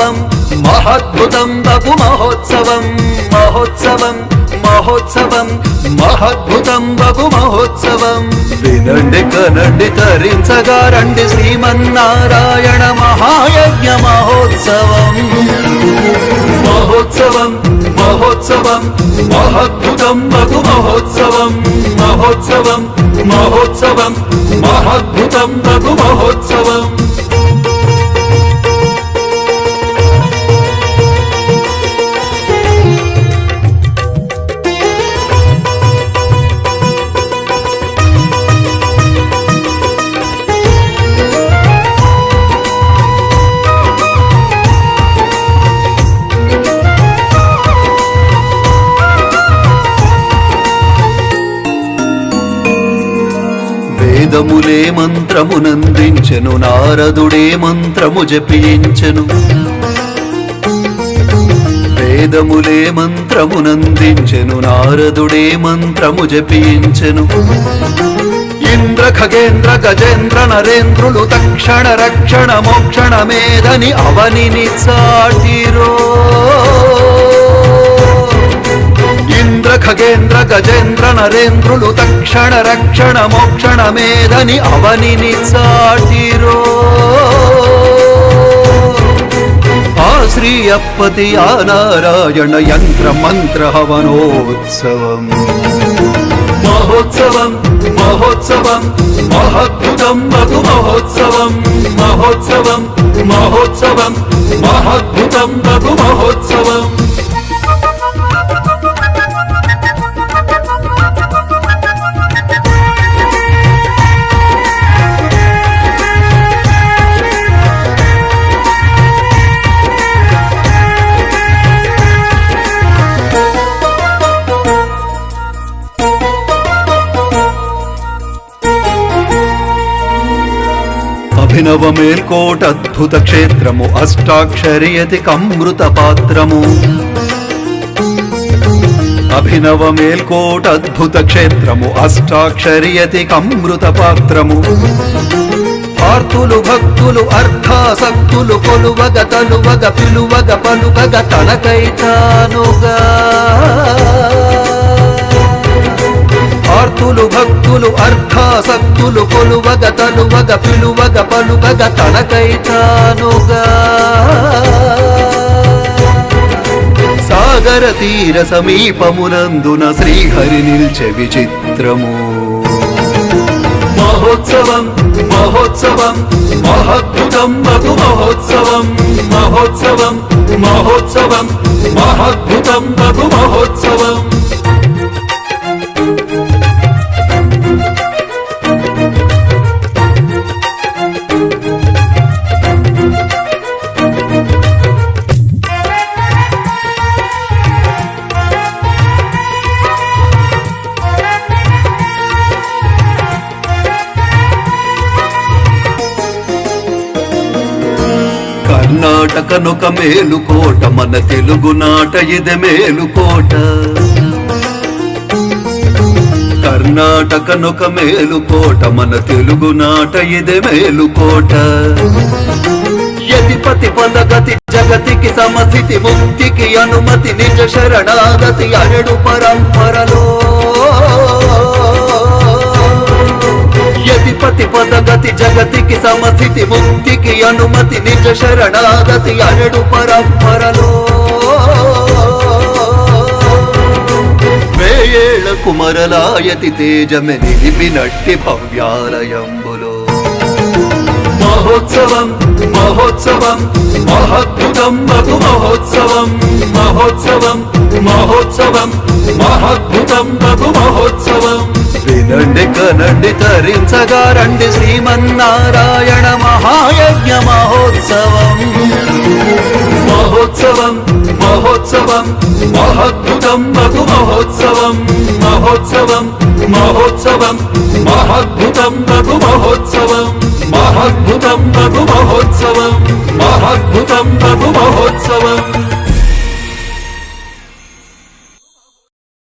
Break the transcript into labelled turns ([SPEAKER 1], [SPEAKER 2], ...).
[SPEAKER 1] మహోత్సవం మహద్భుతం బగు మహోత్సవం మహోత్సవం మహోత్సవం మహద్భుతం బగు మహోత్సవం వినండి కనండి తరించగా రండి శ్రీమన్నారాయణ మహాయజ్ఞ మహోత్సవం మహోత్సవం మహోత్సవం మహద్భుతం బగు మహోత్సవం మహోత్సవం మహోత్సవం మహద్భుతం బగు మహోత్సవం వేదములే మంత్రమునందించెను నారదుడే మంత్రము జపించెను వేదములే మంత్రమునందించెను నారదుడే మంత్రము జపించెను ఇంద్ర ఖగేంద్ర గజేంద్ర నరేంద్రులు తక్షణ రక్షణ మోక్షణ మేదని అవనిని చాటిరో ఇంద్ర ఖగేంద్ర గజేంద్ర నరేంద్రులు తక్షణ రక్షణ మోక్షణ మేదని అవనిని చాటిరో ఆ శ్రీ అప్పతి ఆ నారాయణ యంత్ర మంత్ర హవనోత్సవం మహోత్సవం మహోత్సవం మహద్భుతం బగు మహోత్సవం మహోత్సవం మహోత్సవం మహద్భుతం బగు మహోత్సవం అభినవ మేల్కోట అద్భుత క్షేత్రము అష్టాక్షరియతి కమృత పాత్రము అభినవ మేల్కోట అద్భుత క్షేత్రము అష్టాక్షరియతి కమృత పాత్రము ఆర్తులు భక్తులు అర్థాసక్తులు కొలువగ తలువగ పిలువగ పలుకగ తనకైతానుగా ఆర్తులు భక్తులు అర్థాసక్తులు కొలువగ తలువగ పిలువగ పలుకగ తనకైతానుగా సాగర తీర సమీపమునందున శ్రీహరి నిల్చె విచిత్రము మహోత్సవం మహోత్సవం మహద్భుతం బగు మహోత్సవం మహోత్సవం మహోత్సవం మహద్భుతం బగు మహోత్సవం కర్ణాటకనొక మేలుకోట మన తెలుగునాట ఇది మేలుకోట కర్ణాటకనొక మేలుకోట మన తెలుగునాట ఇది మేలుకోట యతిపతి పదగతి జగతికి సమస్థితి ముక్తికి అనుమతి నిజ శరణాగతి అరడు పరంపరలో యతిపతి పదగతి జగతికి సమస్థితి ముక్తికి అనుమతి నిజ శరణాగతి అరడు పరంపరలో వేయేళ్ల కుమరలాయతి తేజమె నిలిపినట్టి భవ్యాలయంబులో మహోత్సవం మహోత్సవం మహద్భుతం బగు మహోత్సవం మహోత్సవం మహోత్సవం మహద్భుతం బగు మహోత్సవం వినండి కనండి తరించగా రండి శ్రీమన్నారాయణ మహాయజ్ఞ మహోత్సవం మహోత్సవం మహోత్సవం మహద్భుతం బగు మహోత్సవం మహోత్సవం మహోత్సవం మహద్భుతం బగు మహోత్సవం మహద్భుతం బగు మహోత్సవం మహద్భుతం బగు మహోత్సవం